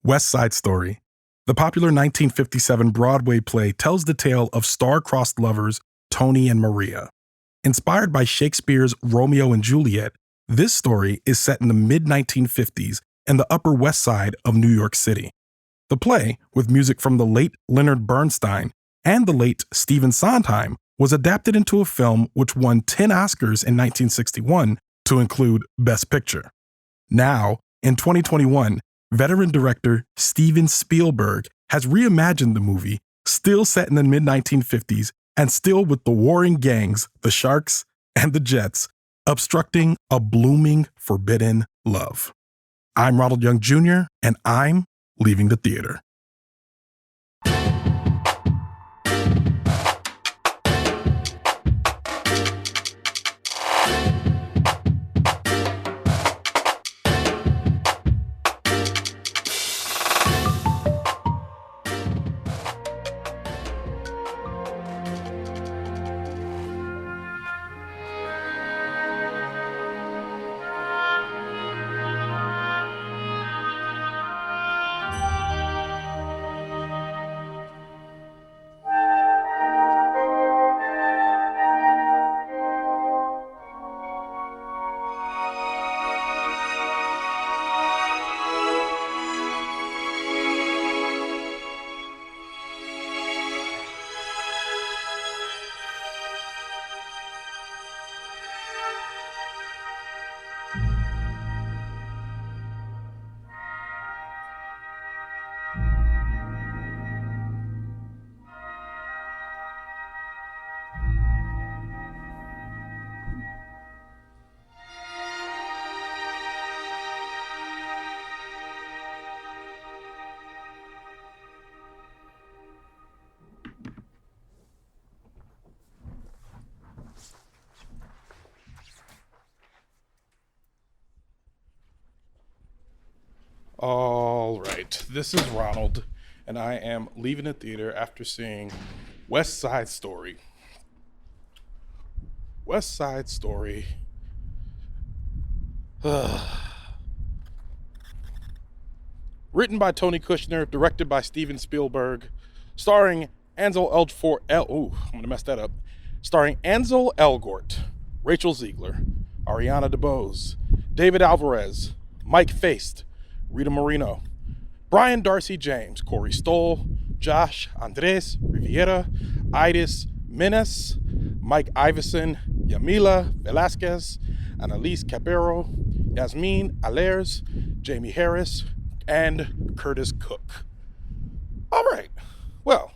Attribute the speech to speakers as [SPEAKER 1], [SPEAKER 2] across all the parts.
[SPEAKER 1] West Side Story. The popular 1957 Broadway play tells the tale of star-crossed lovers Tony and Maria. Inspired by Shakespeare's Romeo and Juliet, this story is set in the mid-1950s in the Upper West Side of New York City. The play, with music from the late Leonard Bernstein and the late Stephen Sondheim, was adapted into a film which won 10 Oscars in 1961 to include Best Picture. Now, in 2021, veteran director Steven Spielberg has reimagined the movie, still set in the mid-1950s and still with the warring gangs, the Sharks and the Jets, obstructing a blooming, forbidden love. I'm Ronald Young Jr., and I'm leaving the theater. All right, this is Ronald, and I am leaving the theater after seeing West Side Story. West Side Story. Written by Tony Kushner, directed by Steven Spielberg, starring Ansel Elgort. I'm gonna mess that up. Starring Ansel Elgort, Rachel Zegler, Ariana DeBose, David Alvarez, Mike Faist, Rita Moreno, Brian Darcy James, Corey Stoll, Josh Andres Rivera, Menas, Mike Iveson, Jamila, Velazquez, Annelise Cepero, Yassmin, Alers, Jamie Harris, and Curtis Cook. All right. Well,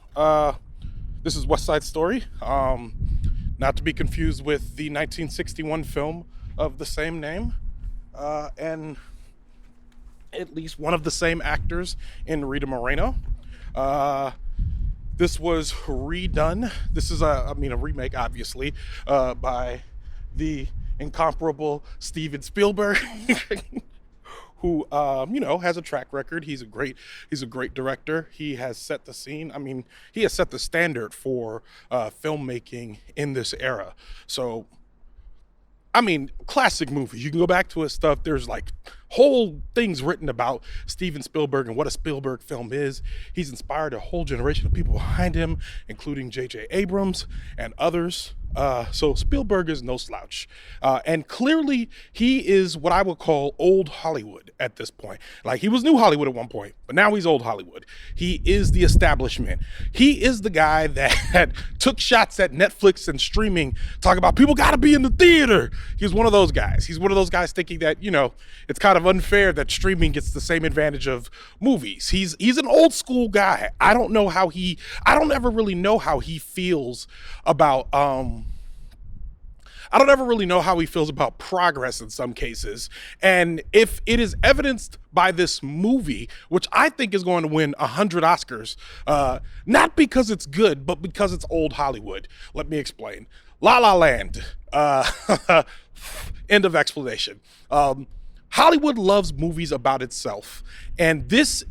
[SPEAKER 1] this is West Side Story. Not to be confused with the 1961 film of the same name. And at least one of the same actors in Rita Moreno. This was redone. This is a remake, obviously, by the incomparable Steven Spielberg, who has a track record. He's a great director. He has set the scene. He has set the standard for filmmaking in this era. So, classic movie. You can go back to his stuff. There's like whole things written about Steven Spielberg and what a Spielberg film is. He's inspired a whole generation of people behind him, including J.J. Abrams and others. So Spielberg is no slouch. And clearly he is what I would call old Hollywood at this point. Like, he was new Hollywood at one point, but now he's old Hollywood. He is the establishment. He is the guy that took shots at Netflix and streaming, talking about people got to be in the theater. He's one of those guys. He's one of those guys thinking that, it's kind of unfair that streaming gets the same advantage of movies. He's an old school guy. I don't ever really know how he feels about, I don't ever really know how he feels about progress in some cases. And if it is evidenced by this movie, which I think is going to win 100 Oscars, not because it's good, but because it's old Hollywood. Let me explain. La La Land. End of explanation. Hollywood loves movies about itself. And this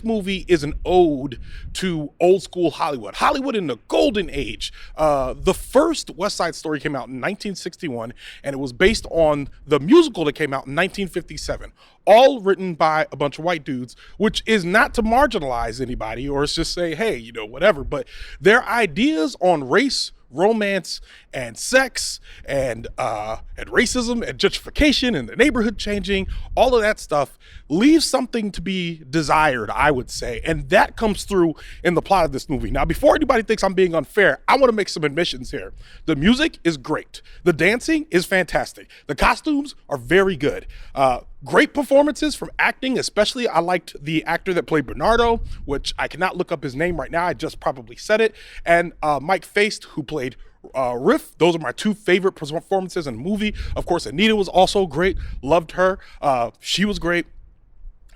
[SPEAKER 1] movie is an ode to old school Hollywood. Hollywood in the golden age. The first West Side Story came out in 1961, and it was based on the musical that came out in 1957. All written by a bunch of white dudes, which is not to marginalize anybody or just say, hey, you know, whatever. But their ideas on race, romance, and sex, and racism, and gentrification, and the neighborhood changing, all of that stuff leaves something to be desired, I would say. And that comes through in the plot of this movie. Now, before anybody thinks I'm being unfair, I want to make some admissions here. The music is great. The dancing is fantastic. The costumes are very good. Great performances from acting, especially I liked the actor that played Bernardo, which I cannot look up his name right now. I just probably said it. And Mike Faist, who played Riff. Those are my two favorite performances in the movie. Of course, Anita was also great. Loved her. She was great.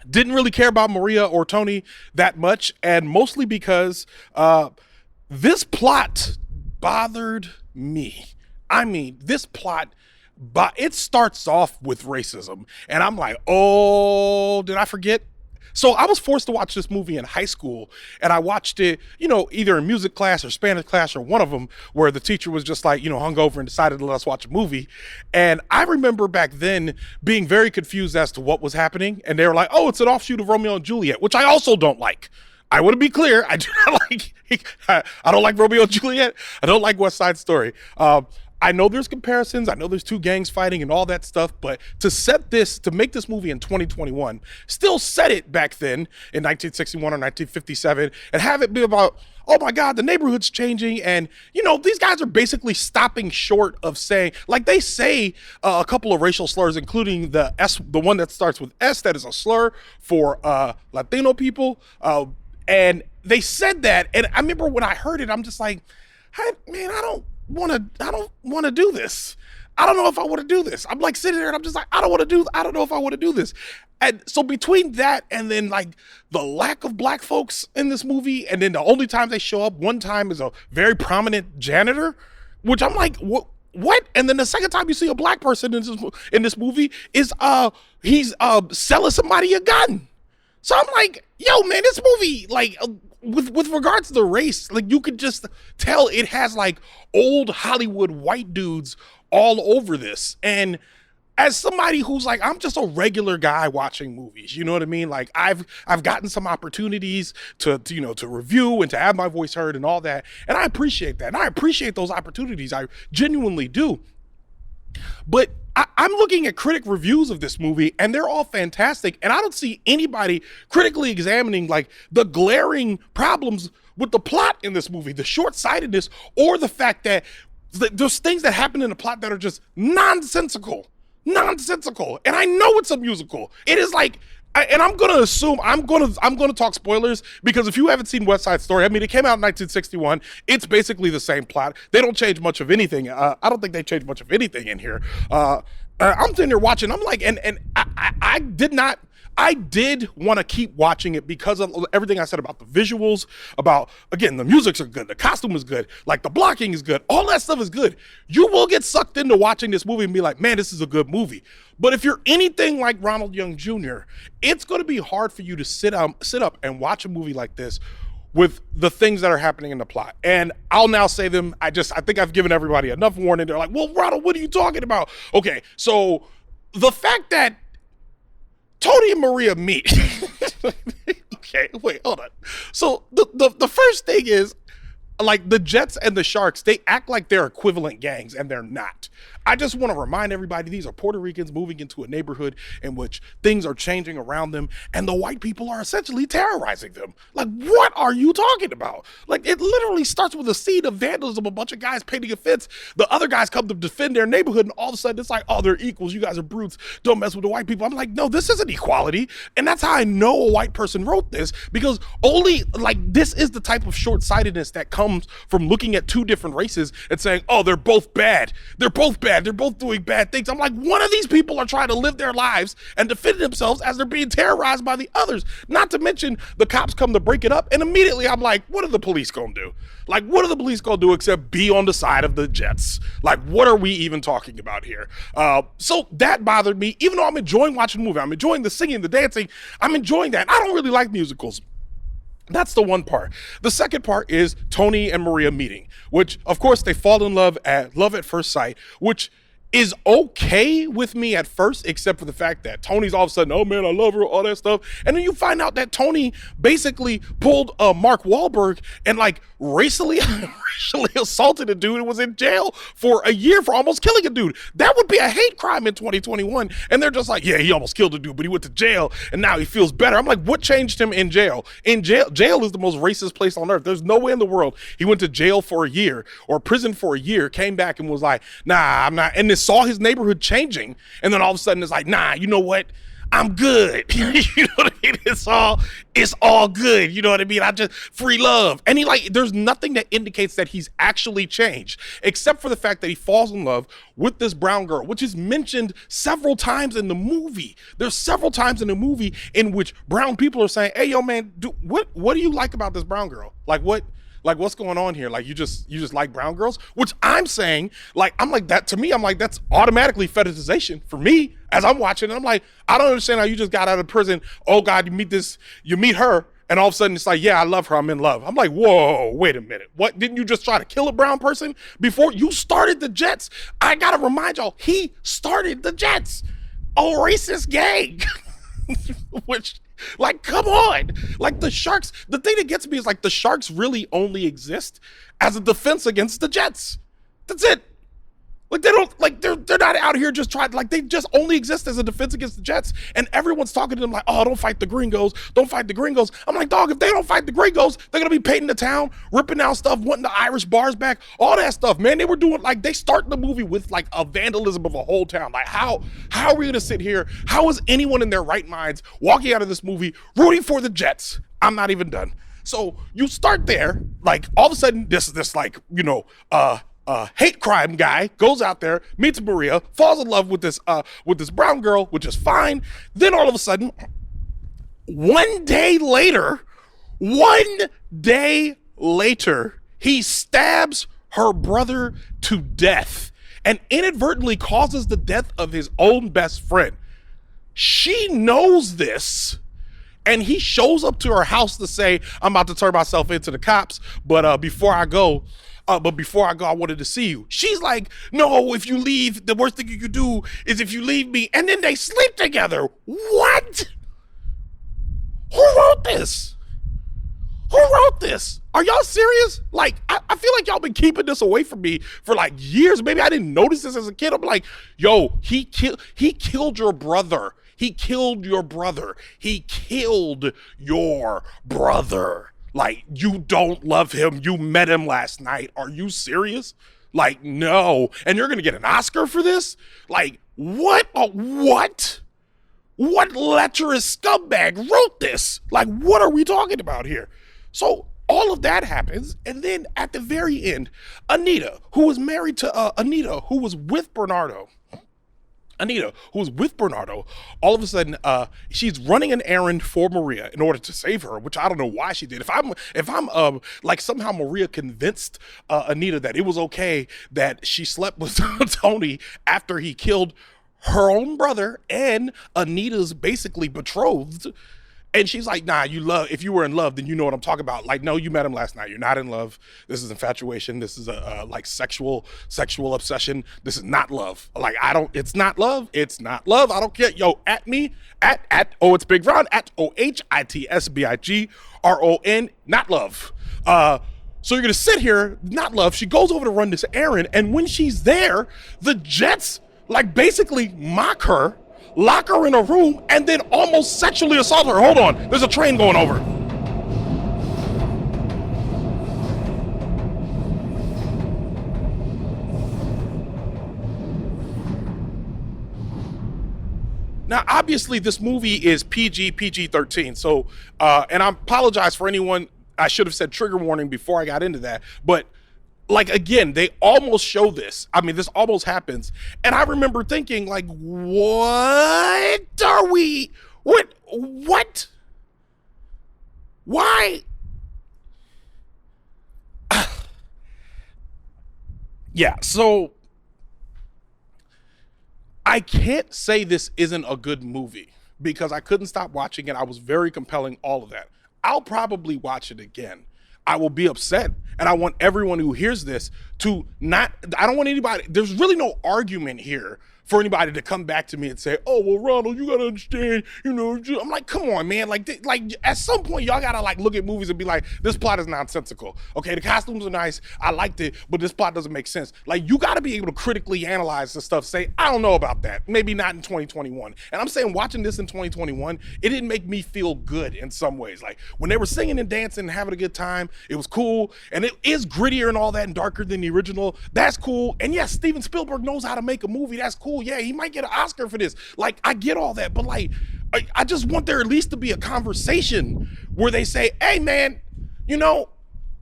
[SPEAKER 1] Didn't really care about Maria or Tony that much, and mostly because this plot bothered me. I mean, this plot, but it starts off with racism, and I'm like, oh, did I forget? So I was forced to watch this movie in high school, and I watched it, you know, either in music class or Spanish class or one of them, where the teacher was just like, you know, hungover and decided to let us watch a movie. And I remember back then being very confused as to what was happening. And they were like, oh, it's an offshoot of Romeo and Juliet, which I also don't like. I want to be clear. I do not like, I don't like Romeo and Juliet. I don't like West Side Story. I know there's comparisons. I know there's two gangs fighting and all that stuff, but to make this movie in 2021, still set it back then in 1961 or 1957 and have it be about, oh my God, the neighborhood's changing. And, you know, these guys are basically stopping short of saying, like they say a couple of racial slurs, including the one that starts with S, that is a slur for Latino people. And they said that. And I remember when I heard it, I'm just like, hey, man, I don't want to do this. I don't know if I want to do this. I'm like sitting there and I'm just like, I don't know if I want to do this. And so between that and then like the lack of black folks in this movie, and then the only time they show up one time is a very prominent janitor, which I'm like, what? And then the second time you see a black person in this movie is he's selling somebody a gun. So I'm like, yo, man, this movie, like, with regards to the race, like, you could just tell it has like old Hollywood white dudes all over this. And as somebody who's like, I'm just a regular guy watching movies, you know what I mean? Like I've gotten some opportunities to review and to have my voice heard and all that. And I appreciate that. And I appreciate those opportunities. I genuinely do. But I'm looking at critic reviews of this movie and they're all fantastic. And I don't see anybody critically examining like the glaring problems with the plot in this movie, the short-sightedness, or the fact that there's things that happen in the plot that are just nonsensical. And I know it's a musical. It is like, and I'm going to assume, I'm going to talk spoilers, because if you haven't seen West Side Story, I mean, it came out in 1961. It's basically the same plot. They don't change much of anything. I don't think they change much of anything in here. I'm sitting there watching. I'm like, and I did want to keep watching it because of everything I said about the visuals, about, again, the musics are good, the costume is good, like the blocking is good, all that stuff is good. You will get sucked into watching this movie and be like, man, this is a good movie. But if you're anything like Ronald Young Jr., it's going to be hard for you to sit up and watch a movie like this with the things that are happening in the plot. And I'll now say them. I think I've given everybody enough warning. They're like, well, Ronald, what are you talking about? Okay, so the fact that Tony and Maria meet. Okay, wait, hold on. So the first thing is, like, the Jets and the Sharks, they act like they're equivalent gangs, and they're not. I just want to remind everybody, these are Puerto Ricans moving into a neighborhood in which things are changing around them, and the white people are essentially terrorizing them. Like, what are you talking about? Like, it literally starts with a scene of vandalism, a bunch of guys painting a fence. The other guys come to defend their neighborhood, and all of a sudden it's like, oh, they're equals. You guys are brutes. Don't mess with the white people. I'm like, no, this isn't equality. And that's how I know a white person wrote this, because only, like, this is the type of short-sightedness that comes comes from looking at two different races and saying, oh, they're both bad. They're both bad. They're both doing bad things. I'm like, one of these people are trying to live their lives and defend themselves as they're being terrorized by the others. Not to mention the cops come to break it up. And immediately I'm like, what are the police going to do? Like, what are the police going to do except be on the side of the Jets? Like, what are we even talking about here? So that bothered me, even though I'm enjoying watching the movie. I'm enjoying the singing, the dancing. I'm enjoying that. I don't really like musicals. That's the one part. The second part is Tony and Maria meeting, which, of course, they fall in love at first sight, which is okay with me at first, except for the fact that Tony's all of a sudden, oh man, I love her, all that stuff. And then you find out that Tony basically pulled Mark Wahlberg and like racially assaulted a dude and was in jail for a year for almost killing a dude. That would be a hate crime in 2021. And they're just like, yeah, he almost killed a dude, but he went to jail and now he feels better. I'm like, what changed him in jail? Jail is the most racist place on earth. There's no way in the world he went to jail for a year or prison for a year, came back and was like, nah, I'm not. And saw his neighborhood changing, and then all of a sudden it's like, nah, you know what? I'm good. You know what I mean? It's all good. You know what I mean? I just free love. And he like, there's nothing that indicates that he's actually changed, except for the fact that he falls in love with this brown girl, which is mentioned several times in the movie. There's several times in the movie in which brown people are saying, hey, yo, man, what do you like about this brown girl? Like, what's going on here? Like, you just like brown girls? Which I'm saying, like, I'm like, that to me, I'm like, that's automatically fetishization for me as I'm watching. I'm like, I don't understand how you just got out of prison. Oh God, you meet her, and all of a sudden it's like, yeah, I love her, I'm in love. I'm like, whoa, wait a minute. What, didn't you just try to kill a brown person before you started the Jets? I gotta remind y'all, he started the Jets. A racist gang. Which, like, come on. Like, the Sharks, the thing that gets me is like the Sharks really only exist as a defense against the Jets. That's it. Like, they don't, like, they're not out here just trying, like, they just only exist as a defense against the Jets. And everyone's talking to them like, oh, don't fight the gringos. Don't fight the gringos. I'm like, dog, if they don't fight the gringos, they're going to be painting the town, ripping out stuff, wanting the Irish bars back, all that stuff, man. They were doing, like, they start the movie with, like, a vandalism of a whole town. Like, how are we going to sit here? How is anyone in their right minds walking out of this movie rooting for the Jets? I'm not even done. So you start there, like, all of a sudden, this like, you know, hate crime guy goes out there, meets Maria, falls in love with this brown girl, which is fine. Then all of a sudden, one day later, he stabs her brother to death and inadvertently causes the death of his own best friend. She knows this. And he shows up to her house to say, I'm about to turn myself into the cops, but before I go, I wanted to see you. She's like, no, if you leave, the worst thing you could do is if you leave me. And then they sleep together. What? Who wrote this? Who wrote this? Are y'all serious? Like, I feel like y'all been keeping this away from me for like years. Maybe I didn't notice this as a kid. I'm like, yo, he killed your brother. He killed your brother. He killed your brother. Like, you don't love him. You met him last night. Are you serious? Like, no. And you're going to get an Oscar for this? Like, what? What lecherous scumbag wrote this? Like, what are we talking about here? So all of that happens. And then at the very end, Anita, who was married to Anita, who was with Bernardo, all of a sudden, she's running an errand for Maria in order to save her, which I don't know why she did. If I'm like somehow Maria convinced Anita that it was okay that she slept with Tony after he killed her own brother and Anita's basically betrothed. And she's like, nah, if you were in love, then you know what I'm talking about. Like, no, you met him last night. You're not in love. This is infatuation. This is a like sexual obsession. This is not love. Like, it's not love. It's not love. I don't care. Yo, at me, at ohitsBigRon, at ohitsBigRon, not love. So you're going to sit here, not love. She goes over to run this errand. And when she's there, the Jets like basically mock her, lock her in a room, and then almost sexually assault her. Hold on, there's a train going over. Now, obviously, this movie is PG-13. So, and I apologize for anyone I should have said trigger warning before I got into that. But like, again, they almost show this. I mean, this almost happens. And I remember thinking, like, what are we, what? Why? Yeah, so I can't say this isn't a good movie because I couldn't stop watching it. I was very compelling, all of that. I'll probably watch it again. I will be upset, and I want everyone who hears this to not, I don't want anybody, there's really no argument here for anybody to come back to me and say, oh, well, Ronald, you gotta understand, you know, I'm like, come on, man. Like at some point, y'all gotta like look at movies and be like, this plot is nonsensical. Okay, the costumes are nice, I liked it, but this plot doesn't make sense. Like, you gotta be able to critically analyze the stuff, say, I don't know about that. Maybe not in 2021. And I'm saying watching this in 2021, it didn't make me feel good in some ways. Like, when they were singing and dancing and having a good time, it was cool. And it is grittier and all that and darker than the original. That's cool. And yes, Steven Spielberg knows how to make a movie. That's cool. Yeah, he might get an Oscar for this. Like, I get all that, but like, I just want there at least to be a conversation where they say, hey man, you know,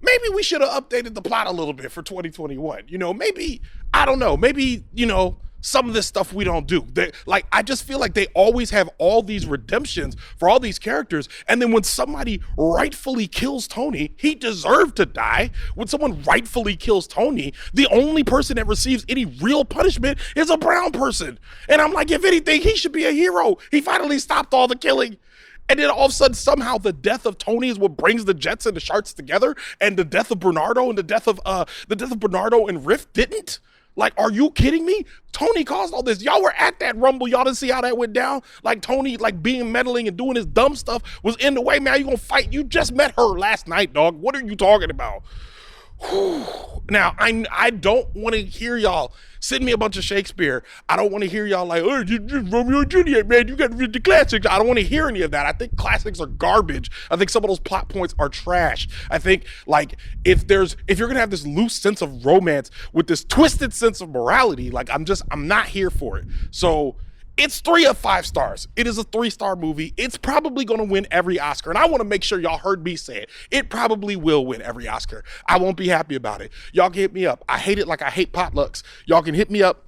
[SPEAKER 1] maybe we should have updated the plot a little bit for 2021. You know, maybe, I don't know, maybe, you know, some of this stuff we don't do. Like, I just feel like they always have all these redemptions for all these characters. And then when somebody rightfully kills Tony, he deserved to die. When someone rightfully kills Tony, the only person that receives any real punishment is a brown person. And I'm like, if anything, he should be a hero. He finally stopped all the killing. And then all of a sudden, somehow the death of Tony is what brings the Jets and the Sharks together. And the death of Bernardo and the death of Bernardo and Riff didn't. Like, are you kidding me? Tony caused all this. Y'all were at that Rumble. Y'all didn't see how that went down? Like, Tony, like, being meddling and doing his dumb stuff was in the way. Man, you gonna fight? You just met her last night, dog. What are you talking about? Now, I don't want to hear y'all send me a bunch of Shakespeare. I don't want to hear y'all like, oh, just Romeo and Juliet, man. You got to read the classics. I don't want to hear any of that. I think classics are garbage. I think some of those plot points are trash. I think, like, if you're gonna have this loose sense of romance with this twisted sense of morality, like, I'm not here for it. So it's 3 of 5 stars. It is a 3-star movie. It's probably going to win every Oscar. And I want to make sure y'all heard me say it. It probably will win every Oscar. I won't be happy about it. Y'all can hit me up. I hate it like I hate potlucks. Y'all can hit me up.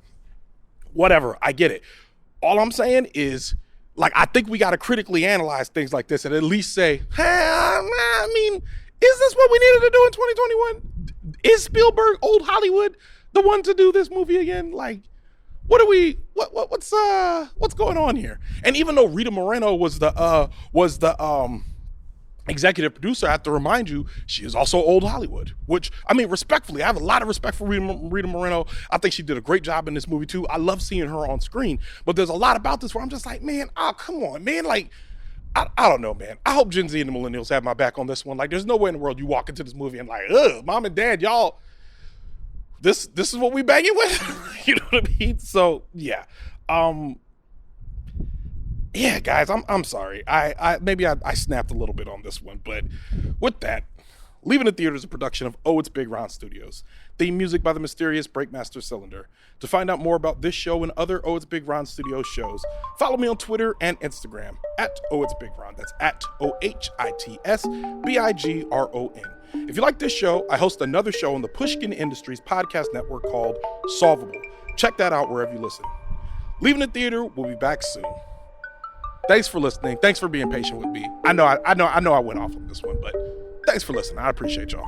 [SPEAKER 1] Whatever. I get it. All I'm saying is, like, I think we got to critically analyze things like this and at least say, hey, I mean, is this what we needed to do in 2021? Is Spielberg, old Hollywood, the one to do this movie again? Like, what's going on here? And even though Rita Moreno was the executive producer, I have to remind you, she is also old Hollywood, which, I mean, respectfully, I have a lot of respect for Rita Moreno. I think she did a great job in this movie too. I love seeing her on screen, but there's a lot about this where I'm just like, man, oh, come on, man. Like, I don't know, man. I hope Gen Z and the millennials have my back on this one. Like, there's no way in the world you walk into this movie and like, ugh, mom and dad, y'all, this is what we banging with. You know what I mean? So yeah. Yeah, guys, I'm sorry. I snapped a little bit on this one, but with that, Leaving the Theater is a production of Oh It's Big Ron Studios. Theme music by the mysterious Breakmaster Cylinder. To find out more about this show and other Oh It's Big Ron Studios shows, follow me on Twitter and Instagram at Oh It's Big Ron. That's at ohitsBigron. If you like this show, I host another show on the Pushkin Industries podcast network called Solvable. Check that out wherever you listen. Leaving the Theater will be back soon. Thanks for listening. Thanks for being patient with me. I know I went off on this one, but thanks for listening. I appreciate y'all.